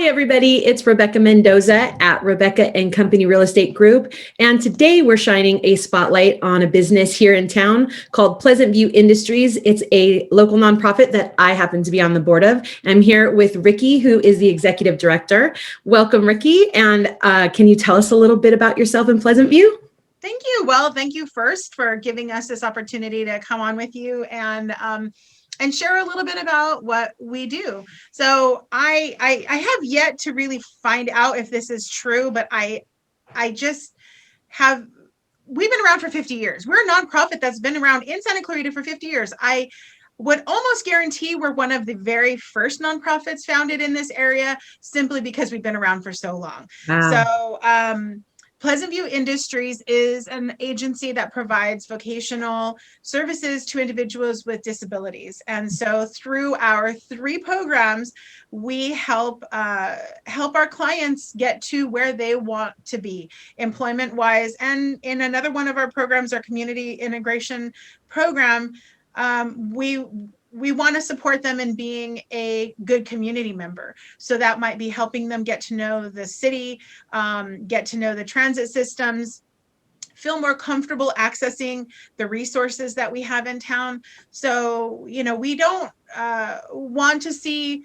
everybody. It's Rebecca Mendoza at Rebecca and Company Real Estate Group. And today we're shining a spotlight on a business here in town called Pleasantview Industries. It's a local nonprofit that I happen to be on the board of. I'm here with Ricky, who is the executive director. Welcome, Ricky. And can you tell us a little bit about yourself in Pleasantview? Thank you. Well, thank you first for giving us this opportunity to come on with you and share a little bit about what we do. So I have yet to really find out if this is true, but I just have. We've been around for 50 years. We're a nonprofit that's been around in Santa Clarita for 50 years. I would almost guarantee we're one of the very first nonprofits founded in this area, simply because we've been around for so long. Wow. So Pleasantview Industries is an agency that provides vocational services to individuals with disabilities. And so through our 3 programs, we help our clients get to where they want to be employment-wise. And in another one of our programs, our community integration program, we want to support them in being a good community member. So that might be helping them get to know the city, get to know the transit systems, feel more comfortable accessing the resources that we have in town. So, we don't want to see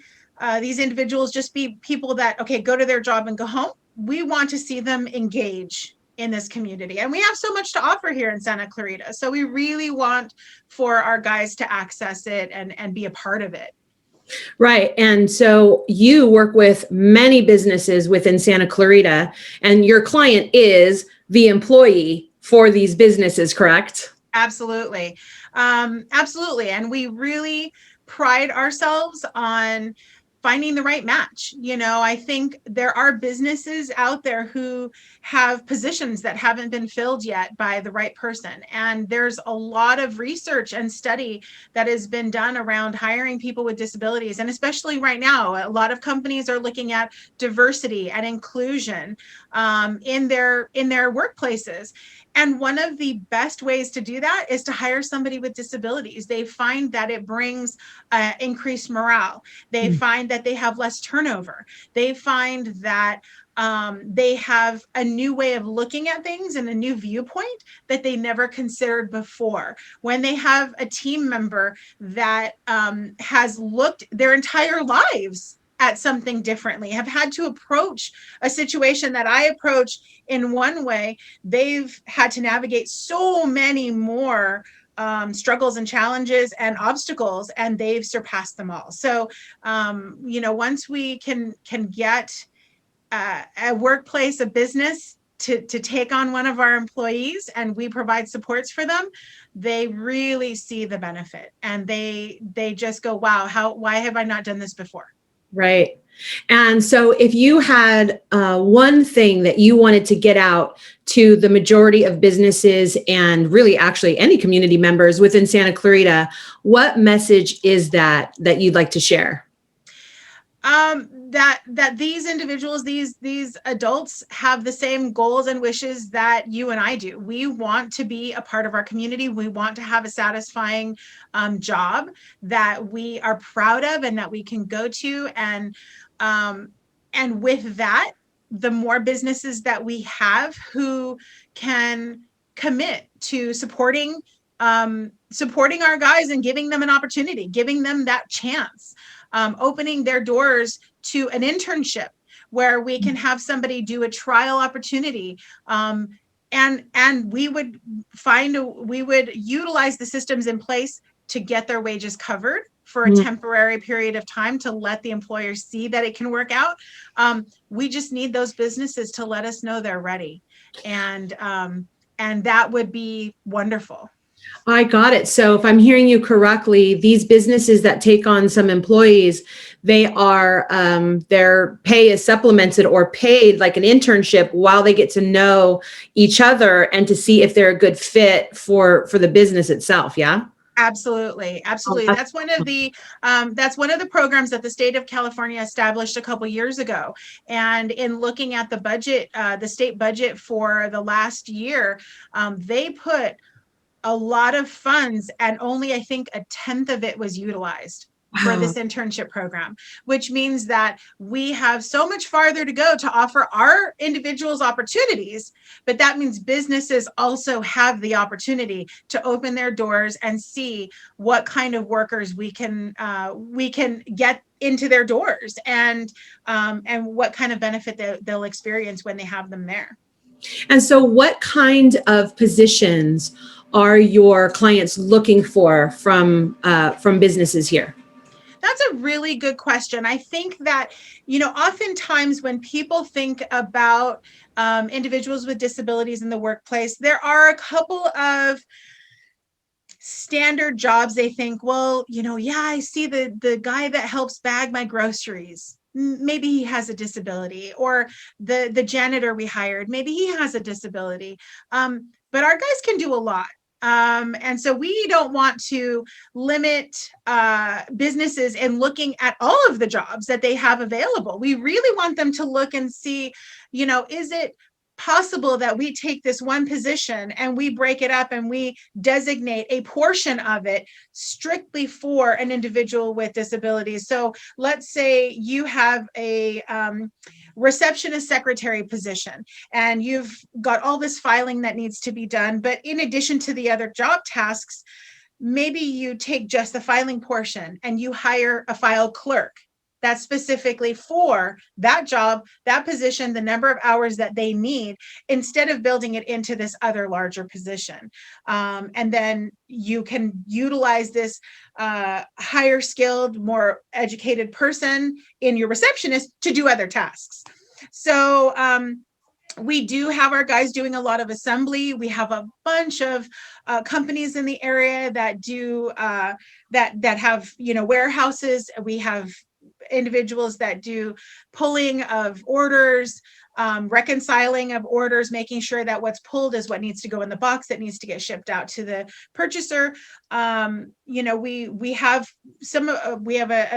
these individuals just be people that, okay, go to their job and go home. We want to see them engage in this community. And we have so much to offer here in Santa Clarita. So we really want for our guys to access it and be a part of it. Right. And so you work with many businesses within Santa Clarita, and your client is the employee for these businesses, correct? Absolutely. Absolutely. And we really pride ourselves on finding the right match. I think there are businesses out there who have positions that haven't been filled yet by the right person. And there's a lot of research and study that has been done around hiring people with disabilities. And especially right now, a lot of companies are looking at diversity and inclusion in their workplaces. And one of the best ways to do that is to hire somebody with disabilities. They find that it brings increased morale. They find that they have less turnover. They find that they have a new way of looking at things and a new viewpoint that they never considered before. When they have a team member that has looked their entire lives at something differently, have had to approach a situation that I approach in one way, they've had to navigate so many more struggles and challenges and obstacles, and they've surpassed them all. So, once we can get a workplace, a business to take on one of our employees and we provide supports for them, they really see the benefit and they just go, wow, why have I not done this before? Right. And so if you had one thing that you wanted to get out to the majority of businesses and really actually any community members within Santa Clarita, what message is that you'd like to share? That these individuals, these adults have the same goals and wishes that you and I do. We want to be a part of our community. We want to have a satisfying job that we are proud of and that we can go to. And with that, the more businesses that we have who can commit to supporting our guys and giving them an opportunity, giving them that chance. Opening their doors to an internship where we can have somebody do a trial opportunity. And we would utilize the systems in place to get their wages covered for a temporary period of time to let the employer see that it can work out. We just need those businesses to let us know they're ready. And that would be wonderful. I got it. So if I'm hearing you correctly, these businesses that take on some employees, they are their pay is supplemented or paid like an internship while they get to know each other and to see if they're a good fit for the business itself. Yeah. Absolutely. That's one of the programs that the state of California established a couple years ago. And in looking at the budget, the state budget for the last year, they put a lot of funds and only I think a tenth of it was utilized for Wow. this internship program, which means that we have so much farther to go to offer our individuals opportunities. But that means businesses also have the opportunity to open their doors and see what kind of workers we can get into their doors, and what kind of benefit they'll experience when they have them there. And so what kind of positions are your clients looking for from businesses here? That's a really good question. I think that, oftentimes when people think about individuals with disabilities in the workplace, there are a couple of standard jobs. They think, well, yeah, I see the guy that helps bag my groceries. Maybe he has a disability, or the janitor we hired, maybe he has a disability. But our guys can do a lot. And so we don't want to limit businesses in looking at all of the jobs that they have available. We really want them to look and see, is it possible that we take this one position and we break it up and we designate a portion of it strictly for an individual with disabilities. So let's say you have a receptionist secretary position, and you've got all this filing that needs to be done. But in addition to the other job tasks, maybe you take just the filing portion and you hire a file clerk that's specifically for that job, that position, the number of hours that they need, instead of building it into this other larger position. And then you can utilize this higher skilled, more educated person in your receptionist to do other tasks. So we do have our guys doing a lot of assembly. We have a bunch of companies in the area that do that have warehouses. We have individuals that do pulling of orders, reconciling of orders, making sure that what's pulled is what needs to go in the box that needs to get shipped out to the purchaser. We have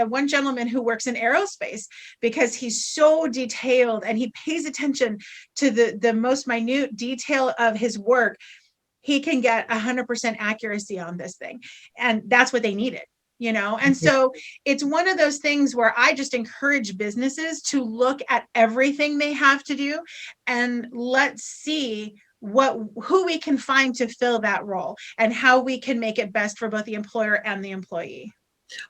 one gentleman who works in aerospace because he's so detailed and he pays attention to the most minute detail of his work. He can get 100% accuracy on this thing, and that's what they needed. And so it's one of those things where I just encourage businesses to look at everything they have to do, and let's see who we can find to fill that role and how we can make it best for both the employer and the employee.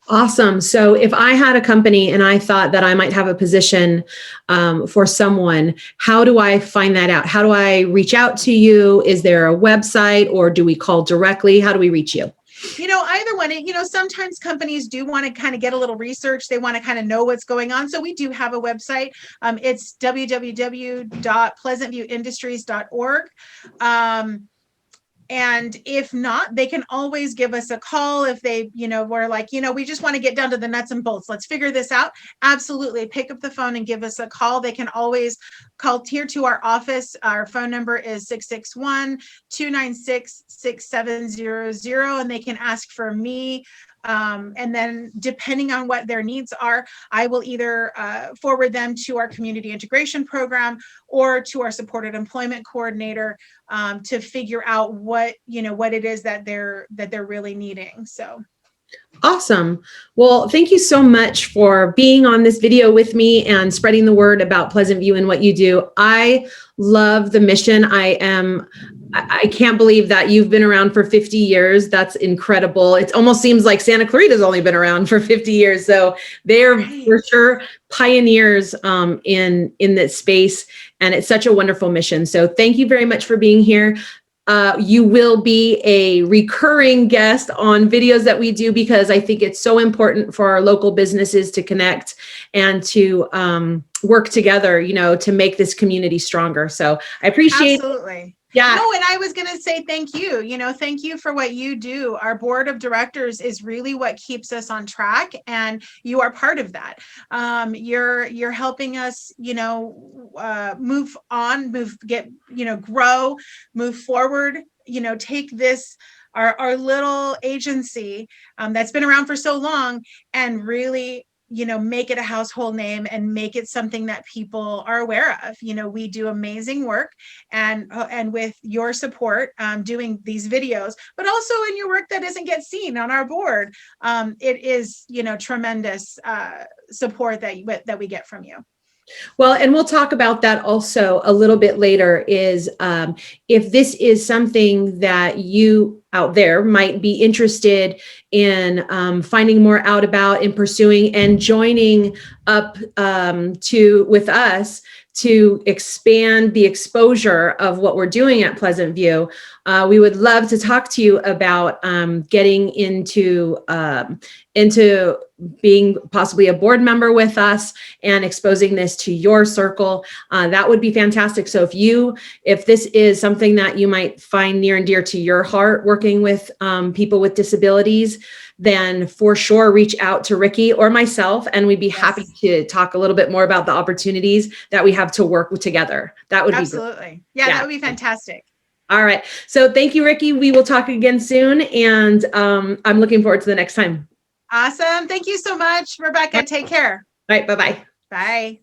Awesome. So if I had a company and I thought that I might have a position for someone, how do I find that out? How do I reach out to you? Is there a website, or do we call directly? How do we reach you? Either one. Sometimes companies do want to kind of get a little research. They want to kind of know what's going on. So we do have a website. It's www.pleasantviewindustries.org. And if not, they can always give us a call if they, we're like, we just want to get down to the nuts and bolts. Let's figure this out. Absolutely. Pick up the phone and give us a call. They can always call here to our office. Our phone number is 661-296-6700, and they can ask for me. And then depending on what their needs are, I will either forward them to our community integration program or to our supported employment coordinator to figure out what it is that they're really needing. So. Awesome. Well, thank you so much for being on this video with me and spreading the word about Pleasant View and what you do. I love the mission. I can't believe that you've been around for 50 years. That's incredible. It almost seems like Santa Clarita's only been around for 50 years. So they're for sure pioneers in this space, and it's such a wonderful mission. So thank you very much for being here. You will be a recurring guest on videos that we do, because I think it's so important for our local businesses to connect and to work together, to make this community stronger. So I appreciate Absolutely. Yeah. No, and I was going to say thank you. Thank you for what you do. Our board of directors is really what keeps us on track, and you are part of that. You're helping us, move on, grow, move forward. Take this our little agency that's been around for so long and really make it a household name and make it something that people are aware of. We do amazing work, and with your support, doing these videos, but also in your work that doesn't get seen on our board, it is, tremendous support that we get from you. Well, and we'll talk about that also a little bit later, is if this is something that you out there might be interested in finding more out about and pursuing and joining up with us to expand the exposure of what we're doing at Pleasantview. We would love to talk to you about getting into being possibly a board member with us and exposing this to your circle. That would be fantastic. So if this is something that you might find near and dear to your heart, working with people with disabilities, then for sure reach out to Ricky or myself, and we'd be happy to talk a little bit more about the opportunities that we have to work together. That would be absolutely. Yeah, that would be fantastic. All right. So thank you, Ricky. We will talk again soon, and I'm looking forward to the next time. Awesome. Thank you so much, Rebecca. Take care. All right. Bye-bye. Bye.